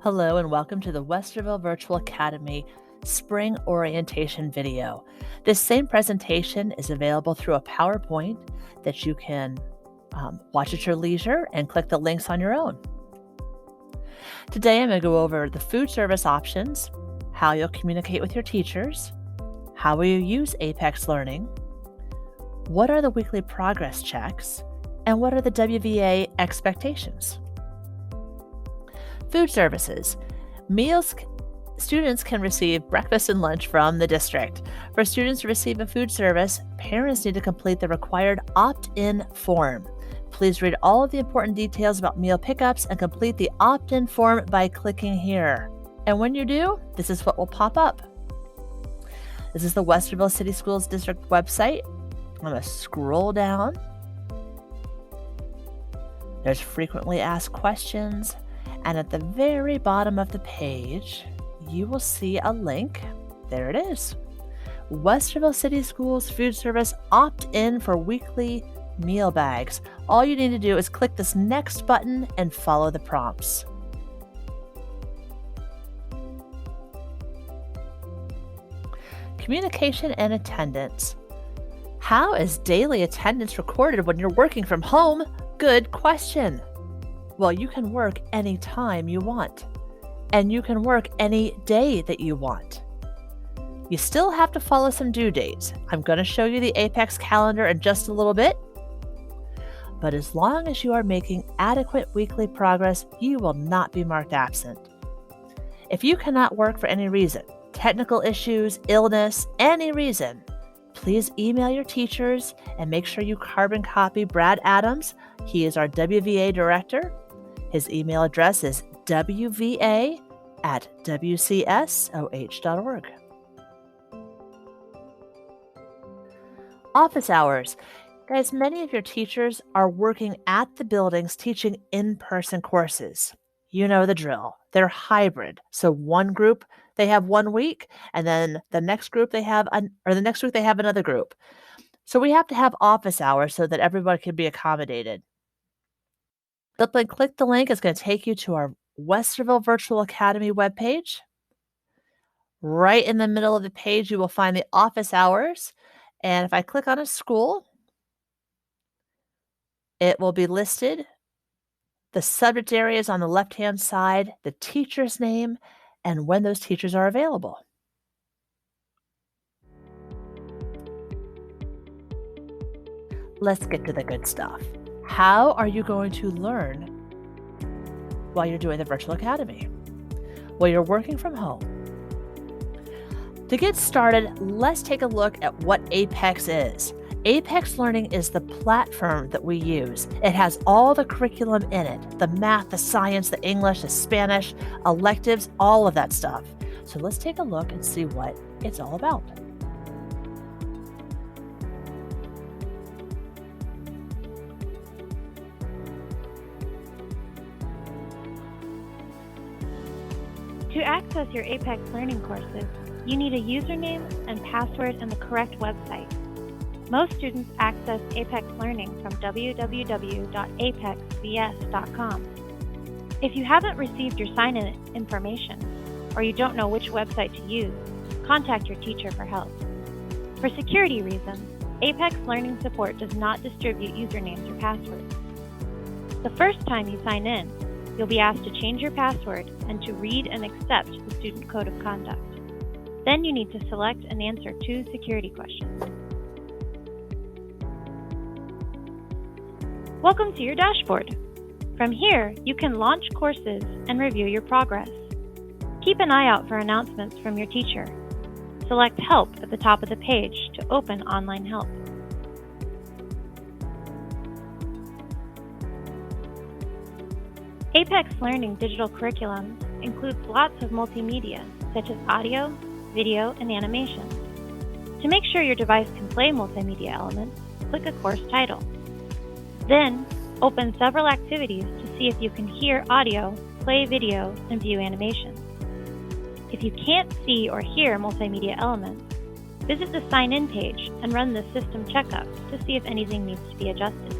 Hello and welcome to the Westerville Virtual Academy Spring Orientation video. This same presentation is available through a PowerPoint that you can watch at your leisure and click the links on your own. Today I'm going to go over the food service options, how you'll communicate with your teachers, how will you use Apex Learning, what are the weekly progress checks, and what are the WVA expectations. Food services. Students can receive breakfast and lunch from the district. For students to receive a food service, parents need to complete the required opt-in form. Please read all of the important details about meal pickups and complete the opt-in form by clicking here. And when you do, this is what will pop up. This is the Westerville City Schools District website. I'm going to scroll down. There's frequently asked questions. And at the very bottom of the page, you will see a link. There it is. Westerville City Schools Food Service opt-in for weekly meal bags. All you need to do is click this next button and follow the prompts. Communication and attendance. How is daily attendance recorded when you're working from home? Good question. Well, you can work any time you want, and you can work any day that you want. You still have to follow some due dates. I'm going to show you the Apex calendar in just a little bit, but as long as you are making adequate weekly progress, you will not be marked absent. If you cannot work for any reason, technical issues, illness, any reason, please email your teachers and make sure you carbon copy Brad Adams. He is our WVA director. His email address is wva@wcsoh.org. Office hours. Guys, many of your teachers are working at the buildings teaching in-person courses. You know the drill. They're hybrid. So one group, they have 1 week, and then the next group the next week they have another group. So we have to have office hours so that everybody can be accommodated. Click the link. It's going to take you to our Westerville Virtual Academy webpage. Right in the middle of the page, you will find the office hours. And if I click on a school, it will be listed. The subject areas on the left-hand side, the teacher's name, and when those teachers are available. Let's get to the good stuff. How are you going to learn while you're doing the Virtual Academy? Well, you're working from home. To get started, let's take a look at what Apex is. Apex Learning is the platform that we use. It has all the curriculum in it, the math, the science, the English, the Spanish, electives, all of that stuff. So let's take a look and see what it's all about. To access your Apex Learning courses, you need a username and password and the correct website. Most students access Apex Learning from www.apexvs.com. If you haven't received your sign-in information, or you don't know which website to use, contact your teacher for help. For security reasons, Apex Learning support does not distribute usernames or passwords. The first time you sign in, you'll be asked to change your password and to read and accept the student code of conduct. Then you need to select and answer 2 security questions. Welcome to your dashboard. From here, you can launch courses and review your progress. Keep an eye out for announcements from your teacher. Select Help at the top of the page to open online help. Apex Learning digital curriculum includes lots of multimedia, such as audio, video, and animation. To make sure your device can play multimedia elements, click a course title. Then, open several activities to see if you can hear audio, play video, and view animations. If you can't see or hear multimedia elements, visit the sign-in page and run the system checkup to see if anything needs to be adjusted.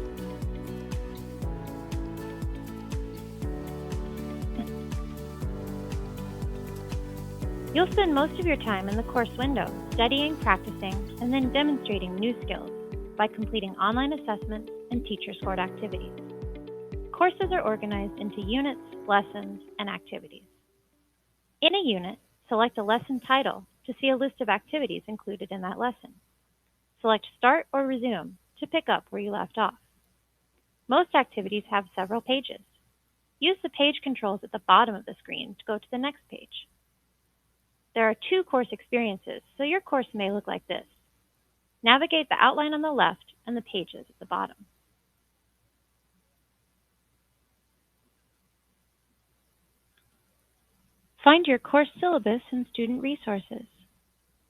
You'll spend most of your time in the course window studying, practicing, and then demonstrating new skills by completing online assessments and teacher-scored activities. Courses are organized into units, lessons, and activities. In a unit, select a lesson title to see a list of activities included in that lesson. Select Start or Resume to pick up where you left off. Most activities have several pages. Use the page controls at the bottom of the screen to go to the next page. There are 2 course experiences, so your course may look like this. Navigate the outline on the left and the pages at the bottom. Find your course syllabus and student resources.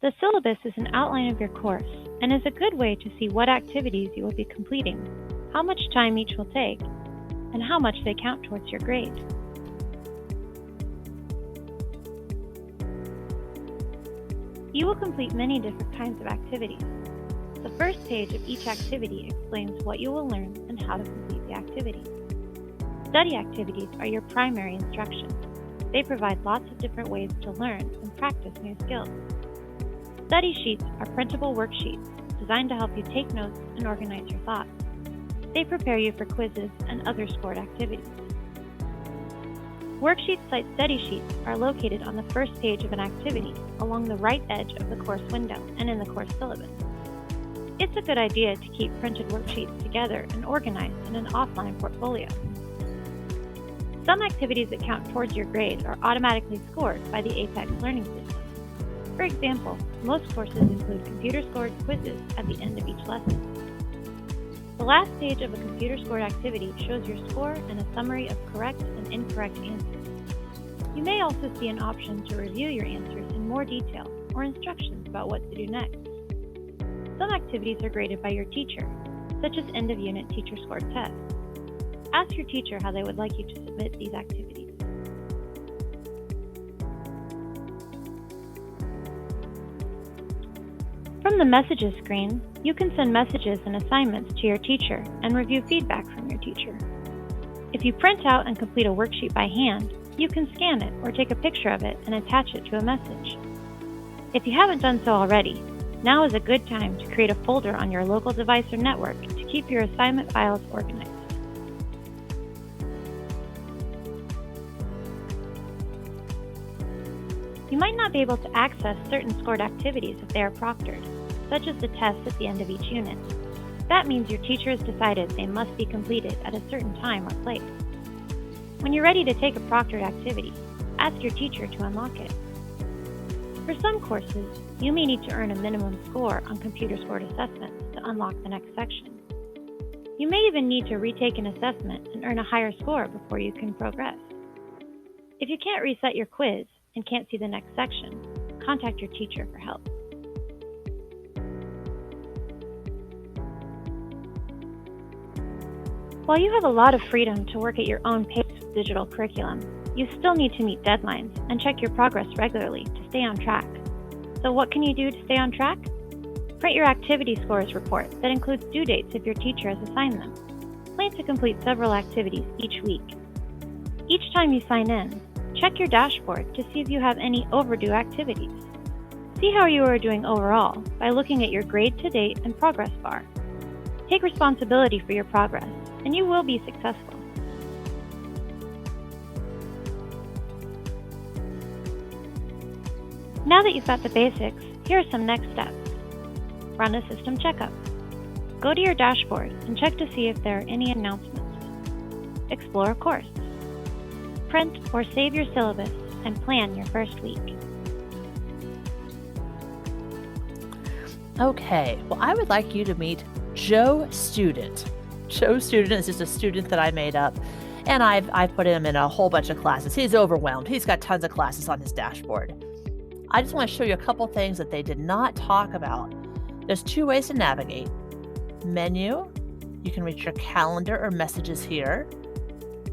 The syllabus is an outline of your course and is a good way to see what activities you will be completing, how much time each will take, and how much they count towards your grade. You will complete many different kinds of activities. The first page of each activity explains what you will learn and how to complete the activity. Study activities are your primary instruction. They provide lots of different ways to learn and practice new skills. Study sheets are printable worksheets designed to help you take notes and organize your thoughts. They prepare you for quizzes and other scored activities. Worksheets like study sheets are located on the first page of an activity along the right edge of the course window and in the course syllabus. It's a good idea to keep printed worksheets together and organized in an offline portfolio. Some activities that count towards your grade are automatically scored by the Apex learning system. For example, most courses include computer-scored quizzes at the end of each lesson. The last page of a computer-scored activity shows your score and a summary of correct and incorrect answers. You may also see an option to review your answers in more detail or instructions about what to do next. Some activities are graded by your teacher, such as end-of-unit teacher-scored tests. Ask your teacher how they would like you to submit these activities. From the Messages screen, you can send messages and assignments to your teacher and review feedback from your teacher. If you print out and complete a worksheet by hand, you can scan it or take a picture of it and attach it to a message. If you haven't done so already, now is a good time to create a folder on your local device or network to keep your assignment files organized. You might not be able to access certain scored activities if they are proctored, such as the tests at the end of each unit. That means your teacher has decided they must be completed at a certain time or place. When you're ready to take a proctored activity, ask your teacher to unlock it. For some courses, you may need to earn a minimum score on computer-scored assessments to unlock the next section. You may even need to retake an assessment and earn a higher score before you can progress. If you can't reset your quiz and can't see the next section, contact your teacher for help. While you have a lot of freedom to work at your own pace with digital curriculum, you still need to meet deadlines and check your progress regularly to stay on track. So what can you do to stay on track? Print your activity scores report that includes due dates if your teacher has assigned them. Plan to complete several activities each week. Each time you sign in, check your dashboard to see if you have any overdue activities. See how you are doing overall by looking at your grade to date and progress bar. Take responsibility for your progress, and you will be successful. Now that you've got the basics, here are some next steps. Run a system checkup. Go to your dashboard and check to see if there are any announcements. Explore a course. Print or save your syllabus and plan your first week. Okay, well, I would like you to meet Joe Student. Joe Student is just a student that I made up, and I've put him in a whole bunch of classes. He's overwhelmed. He's got tons of classes on his dashboard. I just want to show you a couple things that they did not talk about. There's 2 ways to navigate. Menu, you can reach your calendar or messages here.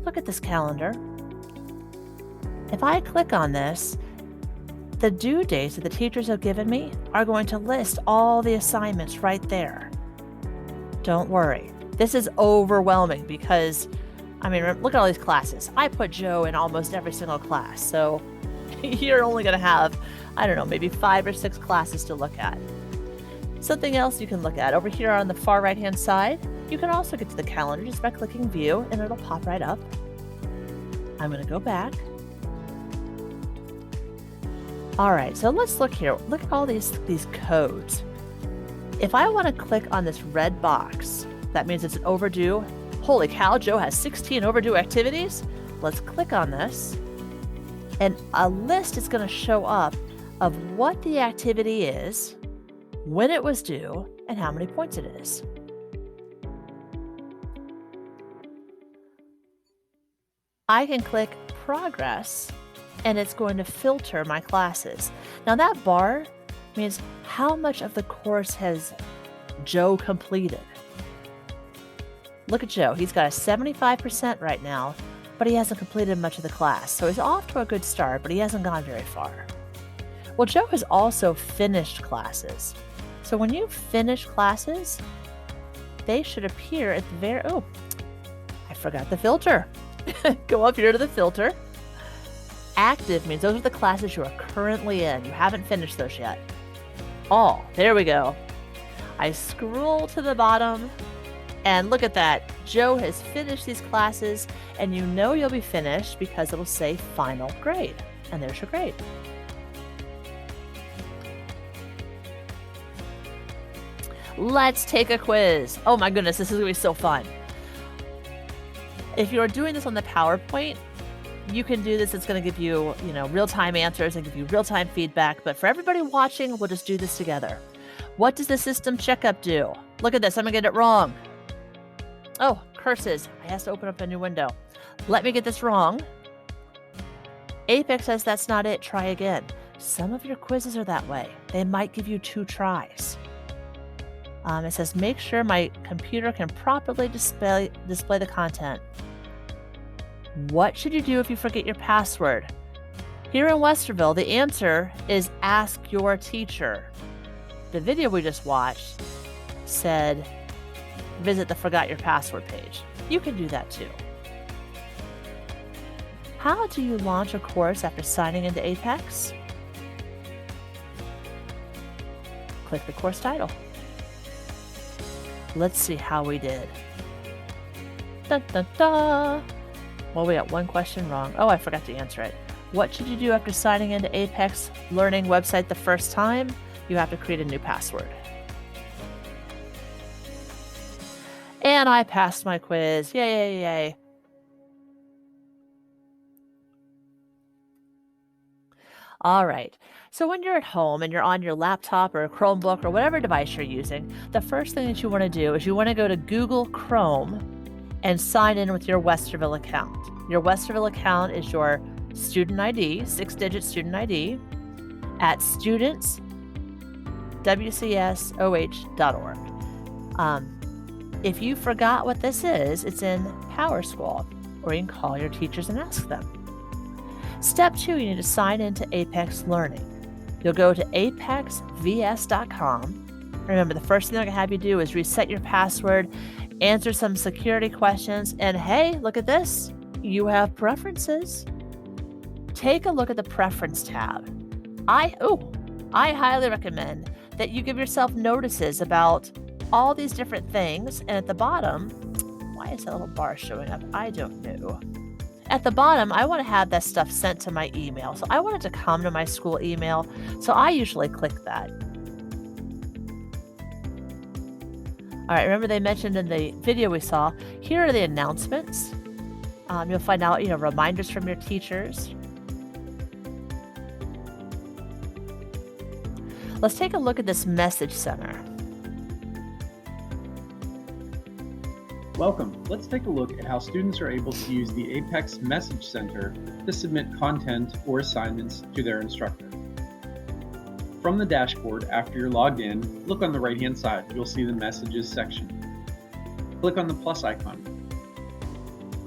Look at this calendar. If I click on this, the due dates that the teachers have given me are going to list all the assignments right there. Don't worry. This is overwhelming because, look at all these classes. I put Joe in almost every single class. So you're only going to have, I don't know, maybe 5 or 6 classes to look at. Something else you can look at over here on the far right-hand side, you can also get to the calendar just by clicking View, and it'll pop right up. I'm going to go back. All right, so let's look here. Look at all these codes. If I want to click on this red box, that means it's an overdue. Holy cow, Joe has 16 overdue activities. Let's click on this, and a list is going to show up of what the activity is, when it was due, and how many points it is. I can click Progress, and it's going to filter my classes. Now that bar means how much of the course has Joe completed. Look at Joe. He's got a 75% right now, but he hasn't completed much of the class. So he's off to a good start, but he hasn't gone very far. Well, Joe has also finished classes. So when you finish classes, they should appear at the very, oh, I forgot the filter. Go up here to the filter. Active means those are the classes you are currently in. You haven't finished those yet. All, there we go. I scroll to the bottom and look at that. Joe has finished these classes, and you know you'll be finished because it'll say final grade. And there's your grade. Let's take a quiz. Oh my goodness, this is gonna be so fun. If you're doing this on the PowerPoint, you can do this. It's going to give you, real-time answers and give you real-time feedback. But for everybody watching, we'll just do this together. What does the system checkup do? Look at this. I'm going to get it wrong. Oh, curses. I have to open up a new window. Let me get this wrong. Apex says that's not it. Try again. Some of your quizzes are that way. They might give you 2 tries. It says, make sure my computer can properly display the content. What should you do if you forget your password? Here in Westerville, the answer is ask your teacher. The video we just watched said, visit the forgot your password page. You can do that too. How do you launch a course after signing into Apex? Click the course title. Let's see how we did. Dun, dun, dun. Well, we got one question wrong. Oh, I forgot to answer it. What should you do after signing into Apex Learning website the first time? You have to create a new password. And I passed my quiz. Yay, yay, yay. All right. So when you're at home and you're on your laptop or a Chromebook or whatever device you're using, the first thing that you want to do is you want to go to Google Chrome and sign in with your Westerville account. Your Westerville account is your student ID, 6-digit student ID, at studentswcsoh.org. If you forgot what this is, it's in PowerSchool, or you can call your teachers and ask them. Step 2, you need to sign into Apex Learning. You'll go to apexvs.com. Remember, the first thing they're going to have you do is reset your password, answer some security questions, and hey, look at this. You have preferences. Take a look at the Preference tab. I highly recommend that you give yourself notices about all these different things. And at the bottom, why is that little bar showing up? I don't know. At the bottom, I want to have that stuff sent to my email. So I want it to come to my school email. So I usually click that. All right, remember they mentioned in the video we saw, here are the announcements. You'll find out, reminders from your teachers. Let's take a look at this message center. Welcome. Let's take a look at how students are able to use the Apex Message Center to submit content or assignments to their instructor. From the dashboard, after you're logged in, look on the right-hand side. You'll see the Messages section. Click on the plus icon.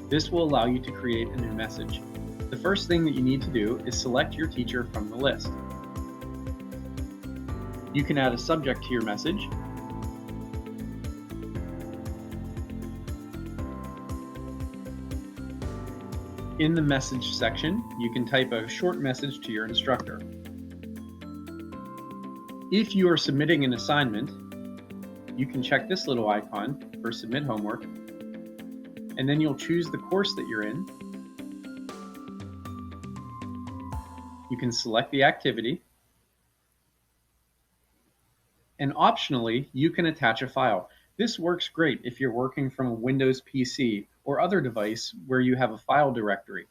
This will allow you to create a new message. The first thing that you need to do is select your teacher from the list. You can add a subject to your message. In the message section, you can type a short message to your instructor. If you are submitting an assignment, you can check this little icon for Submit Homework, and then you'll choose the course that you're in. You can select the activity, and optionally, you can attach a file. This works great if you're working from a Windows PC or other device where you have a file directory.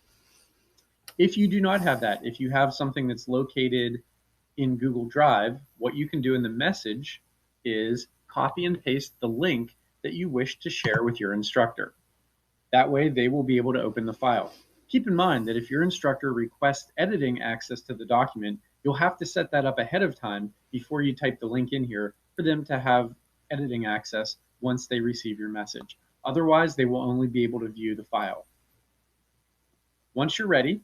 If you do not have that, if you have something that's located in Google Drive, what you can do in the message is copy and paste the link that you wish to share with your instructor. That way they will be able to open the file. Keep in mind that if your instructor requests editing access to the document, you'll have to set that up ahead of time before you type the link in here for them to have editing access once they receive your message. Otherwise, they will only be able to view the file. Once you're ready,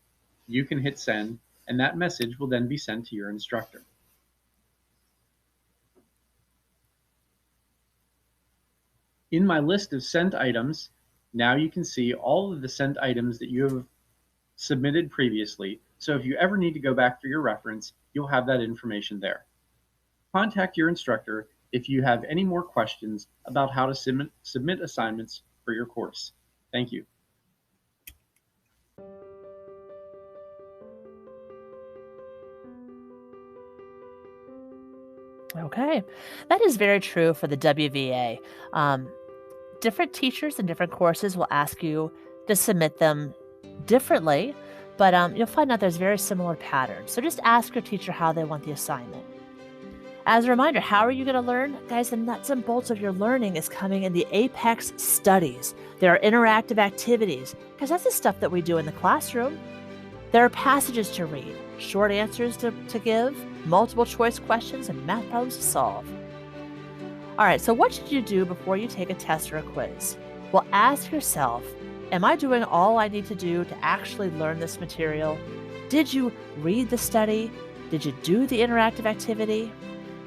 you can hit send, and that message will then be sent to your instructor. In my list of sent items, now you can see all of the sent items that you have submitted previously, so if you ever need to go back for your reference, you'll have that information there. Contact your instructor if you have any more questions about how to submit assignments for your course. Thank you. Okay, that is very true for the WVA. Different teachers and different courses will ask you to submit them differently, but you'll find out there's very similar patterns. So just ask your teacher how they want the assignment. As a reminder, how are you going to learn? Guys, the nuts and bolts of your learning is coming in the Apex studies. There are interactive activities, because that's the stuff that we do in the classroom. There are passages to read, short answers to give, multiple choice questions, and math problems to solve. All right, so what should you do before you take a test or a quiz? Well, ask yourself, am I doing all I need to do to actually learn this material? Did you read the study? Did you do the interactive activity?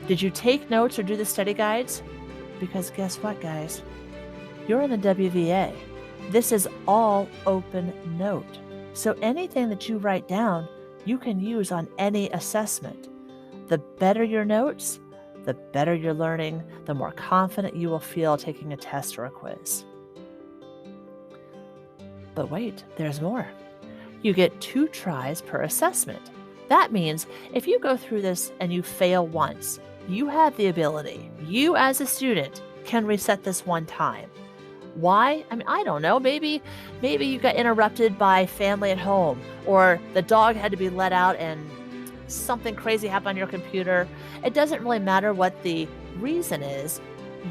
Did you take notes or do the study guides? Because guess what, guys? You're in the WVA. This is all open note. So anything that you write down, you can use on any assessment. The better your notes, the better your learning, the more confident you will feel taking a test or a quiz. But wait, there's more. You get 2 tries per assessment. That means if you go through this and you fail once, you have the ability, you as a student can reset this one time. Why? I mean, I don't know. Maybe you got interrupted by family at home, or the dog had to be let out and something crazy happened on your computer. It doesn't really matter what the reason is.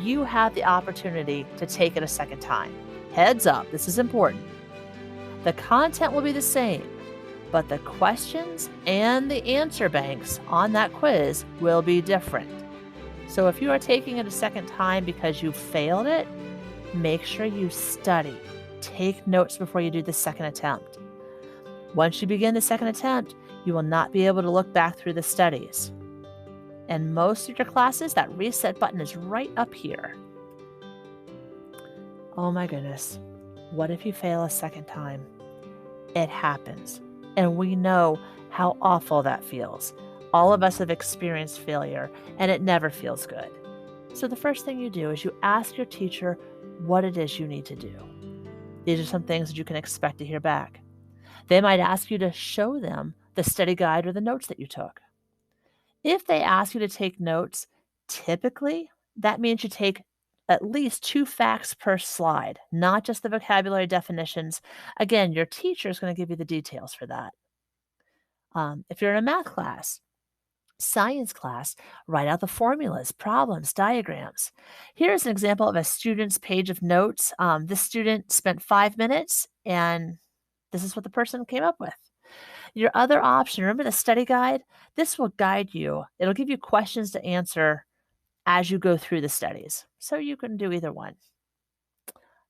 You have the opportunity to take it a second time. Heads up, this is important. The content will be the same, but the questions and the answer banks on that quiz will be different. So if you are taking it a second time because you failed it, make sure you study. Take notes before you do the second attempt. Once you begin the second attempt, you will not be able to look back through the studies. And most of your classes, that reset button is right up here. Oh my goodness. What if you fail a second time? It happens. And we know how awful that feels. All of us have experienced failure, and it never feels good. So the first thing you do is you ask your teacher what it is you need to do. These are some things that you can expect to hear back. They might ask you to show them the study guide or the notes that you took. If they ask you to take notes, typically that means you take at least 2 facts per slide, not just the vocabulary definitions. Again, your teacher is going to give you the details for that. If you're in a math class, science class, write out the formulas, problems, diagrams. Here's an example of a student's page of notes. This student spent 5 minutes, and this is what the person came up with. Your other option, remember the study guide? This will guide you. It'll give you questions to answer as you go through the studies. So you can do either one.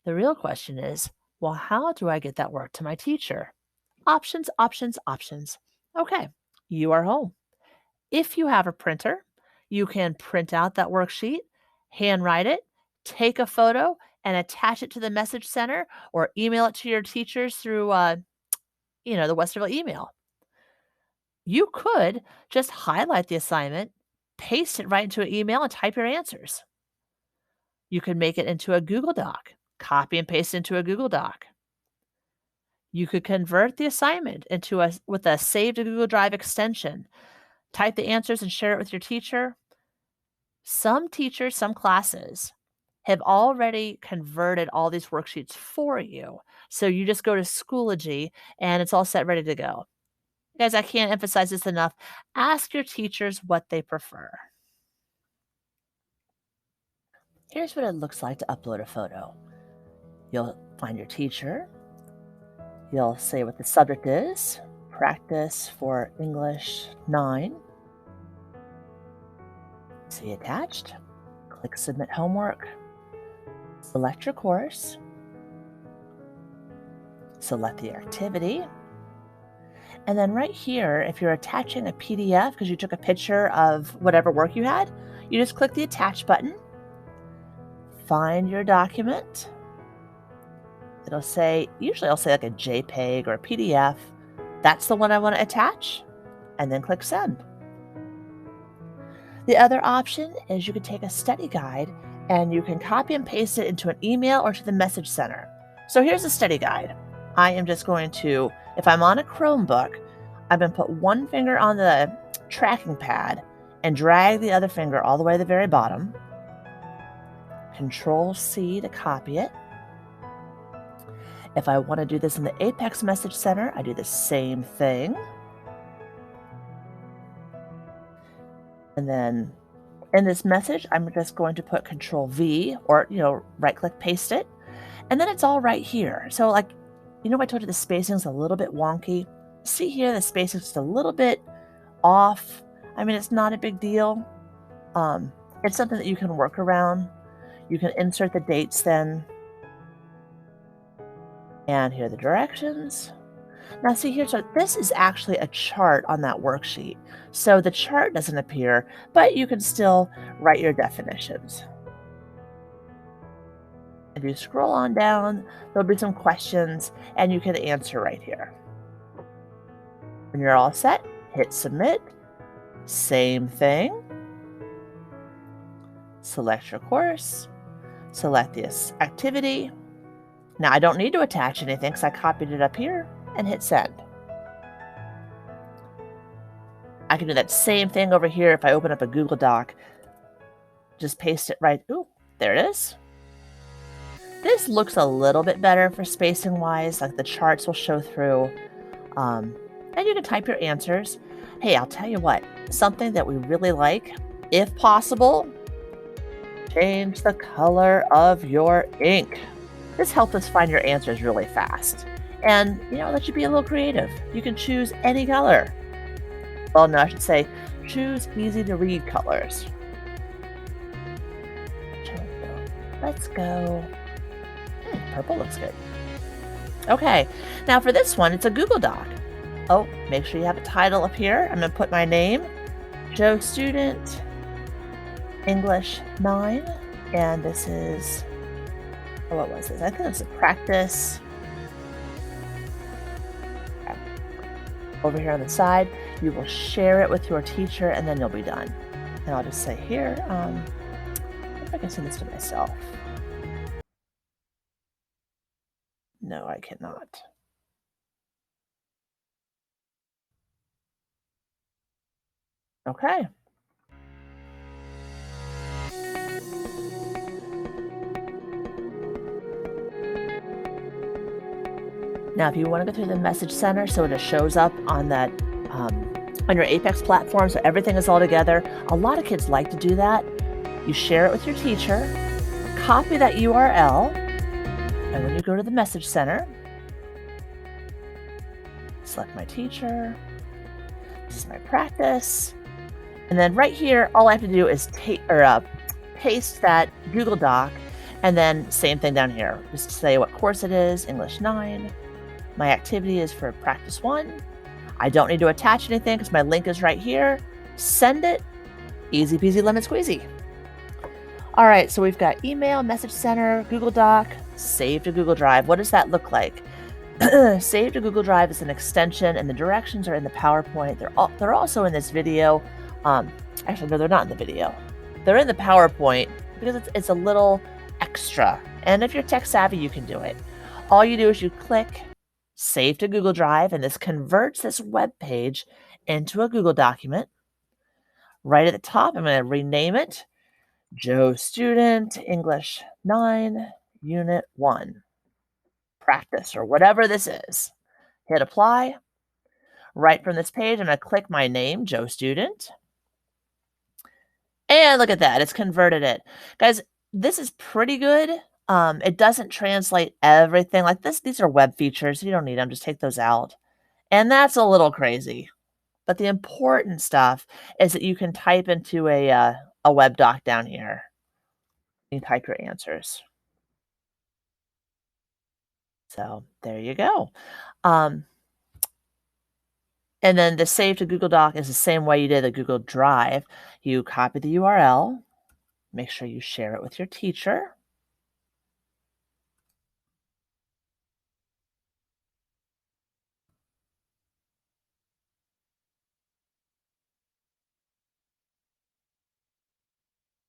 The real question is, well, how do I get that work to my teacher? Options, options, options. Okay, you are home. If you have a printer, you can print out that worksheet, handwrite it, take a photo, and attach it to the message center or email it to your teachers through the Westerville email. You could just highlight the assignment, paste it right into an email, and type your answers. You could make it into a Google Doc, copy and paste into a Google Doc. You could convert the assignment with a Save to Google Drive extension. Type the answers and share it with your teacher. Some teachers, some classes have already converted all these worksheets for you. So you just go to Schoology and it's all set, ready to go. Guys, I can't emphasize this enough. Ask your teachers what they prefer. Here's what it looks like to upload a photo. You'll find your teacher. You'll say what the subject is. Practice for English 9. See attached. Click Submit Homework. Select your course. Select the activity. And then right here, if you're attaching a PDF because you took a picture of whatever work you had, you just click the Attach button. Find your document. It'll say, usually I'll say like a JPEG or a PDF. That's the one I want to attach, and then click Send. The other option is you could take a study guide and you can copy and paste it into an email or to the message center. So here's a study guide. I am just going to, if I'm on a Chromebook, I'm going to put one finger on the tracking pad and drag the other finger all the way to the very bottom. Control-C to copy it. If I want to do this in the Apex Message Center, I do the same thing. And then in this message, I'm just going to put Control-V or, right-click, paste it. And then it's all right here. So I told you the spacing's a little bit wonky. See here, the spacing's just a little bit off. I mean, it's not a big deal. It's something that you can work around. You can insert the dates then. And here are the directions. Now see here, so this is actually a chart on that worksheet. So the chart doesn't appear, but you can still write your definitions. If you scroll on down, there'll be some questions and you can answer right here. When you're all set, hit Submit. Same thing. Select your course. Select this activity. Now I don't need to attach anything because I copied it up here and hit Send. I can do that same thing over here if I open up a Google Doc. Just paste it right. Ooh, there it is. This looks a little bit better for spacing wise, like the charts will show through. And you can type your answers. Hey, I'll tell you what, something that we really like, if possible, change the color of your ink. This helps us find your answers really fast. And, let you be a little creative. You can choose any color. Well, no, I should say, choose easy to read colors. Let's go. Purple looks good. Okay, now for this one, it's a Google Doc. Oh, make sure you have a title up here. I'm going to put my name, Joe Student, English 9, and this is, what was this? I think it's a practice. Over here on the side, you will share it with your teacher and then you'll be done. And I'll just say here, if I can send this to myself. No, I cannot. Okay. Now, if you want to go through the message center so it shows up on that on your Apex platform so everything is all together, a lot of kids like to do that. You share it with your teacher, copy that URL, and when you go to the message center, select my teacher, this is my practice, and then right here, all I have to do is paste that Google Doc, and then same thing down here. Just say what course it is, English 9. My activity is for practice 1. I don't need to attach anything because my link is right here. Send it. Easy peasy lemon squeezy. All right, so we've got email, message center, Google Doc, save to Google Drive. What does that look like? Save to Google Drive is an extension, and the directions are in the PowerPoint. They're also in this video. Actually, no, they're not in the video. They're in the PowerPoint because it's a little extra. And if you're tech savvy, you can do it. All you do is you click Save to Google Drive, and this converts this web page into a Google document. Right at the top, I'm going to rename it Joe Student English 9 Unit 1 Practice, or whatever this is. Hit apply. Right from this page, I'm going to click my name, Joe Student. And look at that, it's converted it. Guys, this is pretty good. It doesn't translate everything like this. These are web features. You don't need them. Just take those out. And that's a little crazy. But the important stuff is that you can type into a web doc down here. You can type your answers. So there you go. And then the save to Google Doc is the same way you did the Google Drive. You copy the URL, make sure you share it with your teacher.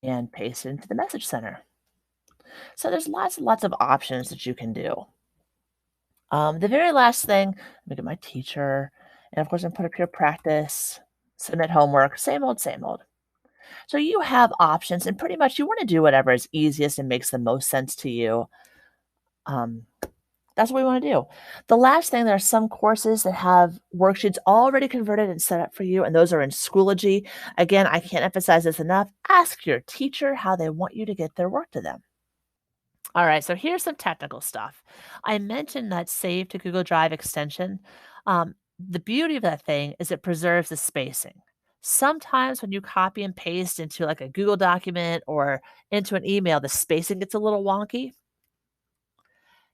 And paste it into the message center. So there's lots and lots of options that you can do. The very last thing, let me get my teacher, and of course I'm put up here practice, submit homework, same old, same old. So you have options, and pretty much you want to do whatever is easiest and makes the most sense to you. That's what we want to do. The last thing, there are some courses that have worksheets already converted and set up for you, and those are in Schoology. Again, I can't emphasize this enough. Ask your teacher how they want you to get their work to them. All right, so here's some technical stuff. I mentioned that Save to Google Drive extension. The beauty of that thing is it preserves the spacing. Sometimes when you copy and paste into like a Google document or into an email, the spacing gets a little wonky.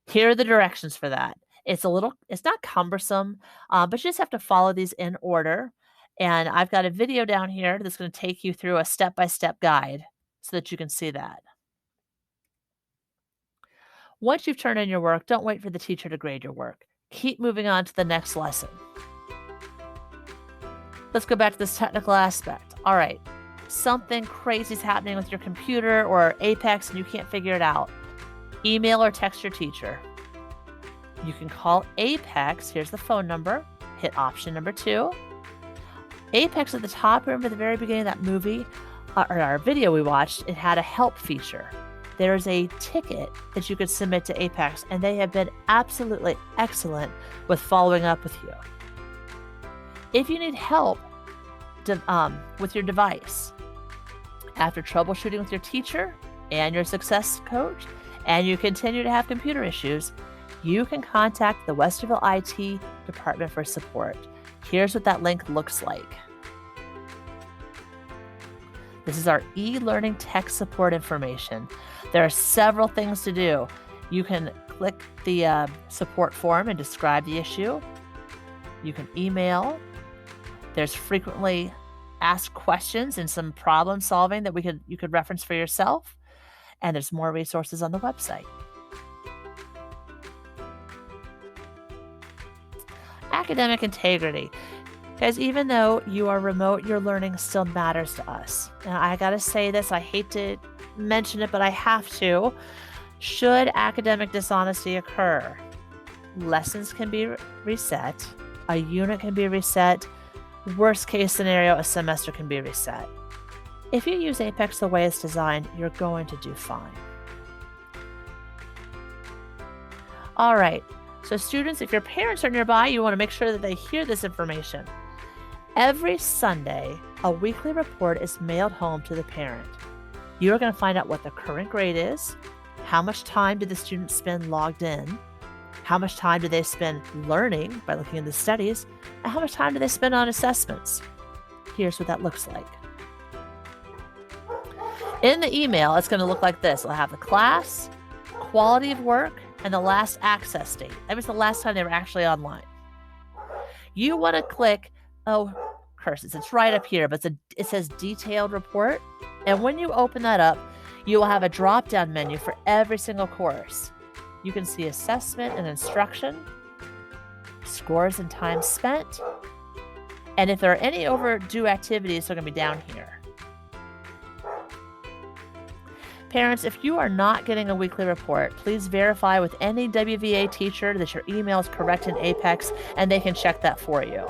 Here are the directions for that. It's not cumbersome, but you just have to follow these in order. And I've got a video down here that's going to take you through a step-by-step guide so that you can see that. Once you've turned in your work, don't wait for the teacher to grade your work. Keep moving on to the next lesson. Let's go back to this technical aspect. All right, something crazy is happening with your computer or Apex and you can't figure it out. Email or text your teacher. You can call Apex. Here's the phone number. Hit option number 2. Apex at the top, remember the very beginning of that movie, or our video we watched, it had a help feature. There's a ticket that you could submit to Apex, and they have been absolutely excellent with following up with you. If you need help with your device, after troubleshooting with your teacher and your success coach, and you continue to have computer issues, you can contact the Westerville IT Department for support. Here's what that link looks like. This is our e-learning tech support information. There are several things to do. You can click the support form and describe the issue. You can email. There's frequently asked questions and some problem solving that you could reference for yourself. And there's more resources on the website. Academic integrity. Guys, even though you are remote, your learning still matters to us. And I gotta say this, I hate to mention it, but I have to. Should academic dishonesty occur, lessons can be reset, a unit can be reset, worst case scenario, a semester can be reset. If you use Apex the way it's designed, you're going to do fine. All right, so students, if your parents are nearby, you want to make sure that they hear this information. Every Sunday, a weekly report is mailed home to the parent. You're going to find out what the current grade is, how much time did the student spend logged in, how much time do they spend learning by looking at the studies, and how much time do they spend on assessments. Here's what that looks like. In the email, it's going to look like this. It'll have the class, quality of work, and the last access date. That was the last time they were actually online. You want to click, curses, it's right up here, but it says detailed report. And when you open that up, you will have a drop-down menu for every single course. You can see assessment and instruction. scores and time spent, and if there are any overdue activities, they're going to be down here. Parents, if you are not getting a weekly report, please verify with any WVA teacher that your email is correct in Apex, and they can check that for you.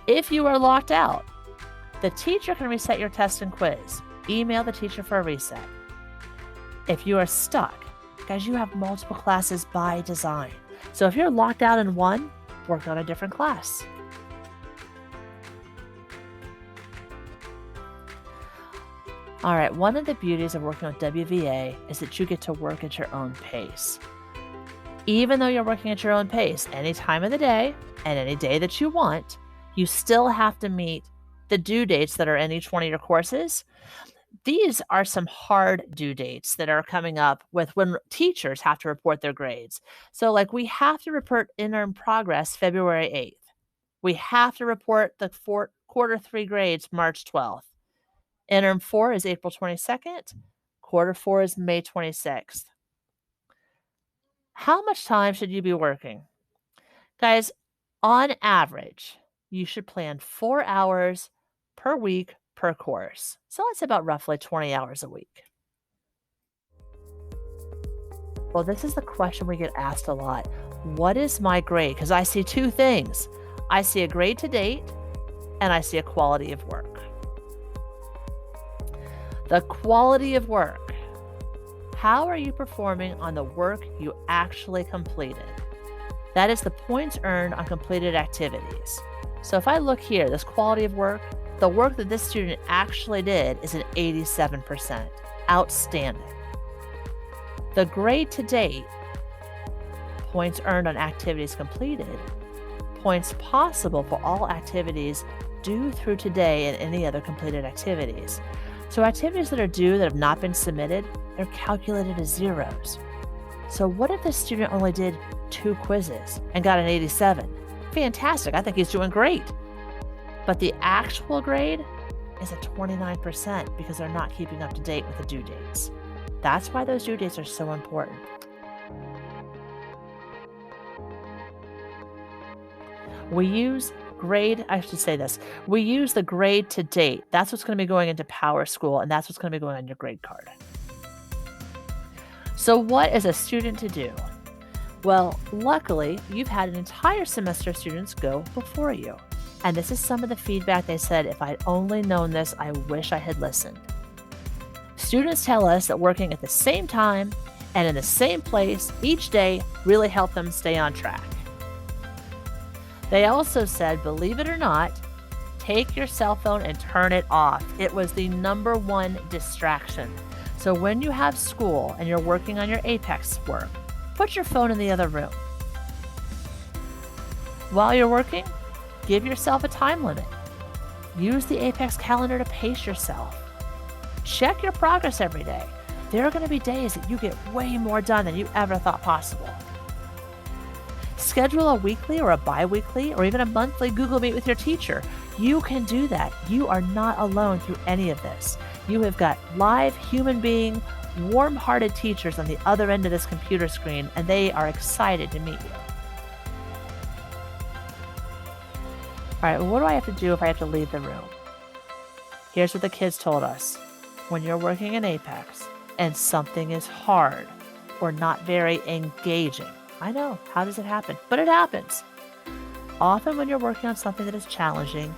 If you are locked out, the teacher can reset your test and quiz. Email the teacher for a reset. If you are stuck, guys, you have multiple classes by design. So if you're locked out in one, work on a different class. All right, one of the beauties of working with WVA is that you get to work at your own pace. Even though you're working at your own pace, any time of the day and any day that you want, you still have to meet the due dates that are in each one of your courses. These are some hard due dates that are coming up with when teachers have to report their grades. So like we have to report interim progress February 8th. We have to report the quarter 3 grades March 12th. Interim 4 is April 22nd. Quarter 4 is May 26th. How much time should you be working? Guys, on average, you should plan 4 hours per week per course. So that's about roughly 20 hours a week. Well, this is the question we get asked a lot. What is my grade? Because I see two things. I see a grade to date and I see a quality of work. The quality of work. How are you performing on the work you actually completed? That is the points earned on completed activities. So if I look here, this quality of work, the work that this student actually did is an 87%. Outstanding. The grade to date, points earned on activities completed, points possible for all activities due through today and any other completed activities. So activities that are due that have not been submitted, they're calculated as zeros. So what if this student only did 2 quizzes and got an 87? Fantastic. I think he's doing great. But the actual grade is a 29% because they're not keeping up to date with the due dates. That's why those due dates are so important. We use we use the grade to date. That's what's going to be going into Power School, and that's what's going to be going on your grade card. So what is a student to do? Well, luckily, you've had an entire semester of students go before you. And this is some of the feedback they said, if I'd only known this, I wish I had listened. Students tell us that working at the same time and in the same place each day really helped them stay on track. They also said, believe it or not, take your cell phone and turn it off. It was the number one distraction. So when you have school and you're working on your Apex work, put your phone in the other room. While you're working, give yourself a time limit. Use the Apex calendar to pace yourself. Check your progress every day. There are going to be days that you get way more done than you ever thought possible. Schedule a weekly or a bi-weekly or even a monthly Google Meet with your teacher. You can do that. You are not alone through any of this. You have got live human being, warm-hearted teachers on the other end of this computer screen, and they are excited to meet you. All right, well, what do I have to do if I have to leave the room? Here's what the kids told us. When you're working in Apex and something is hard or not very engaging, I know, how does it happen? But it happens. Often when you're working on something that is challenging,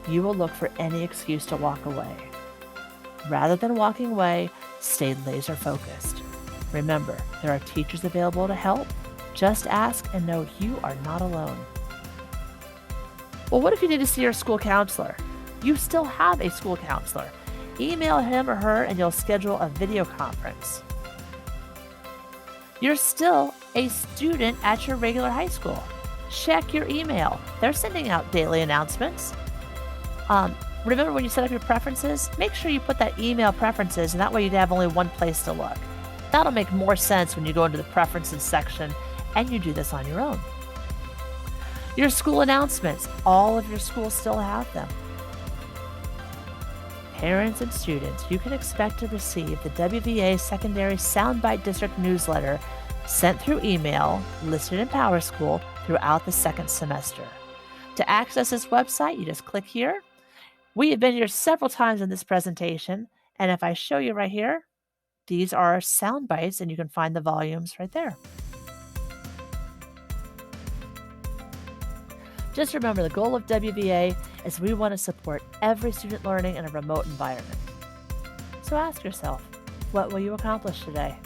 you will look for any excuse to walk away. Rather than walking away, stay laser focused. Remember, there are teachers available to help. Just ask and know you are not alone. Well, what if you need to see your school counselor? You still have a school counselor. Email him or her and you'll schedule a video conference. You're still a student at your regular high school. Check your email. They're sending out daily announcements. Remember when you set up your preferences, make sure you put that email preferences, and that way you'd have only one place to look. That'll make more sense when you go into the preferences section and you do this on your own. Your school announcements, all of your schools still have them. Parents and students, you can expect to receive the WVA Secondary Soundbite District newsletter sent through email listed in PowerSchool throughout the second semester. To access this website, you just click here. We have been here several times in this presentation, and if I show you right here, these are sound bites, and you can find the volumes right there. Just remember, the goal of WVA is we want to support every student learning in a remote environment. So ask yourself, what will you accomplish today?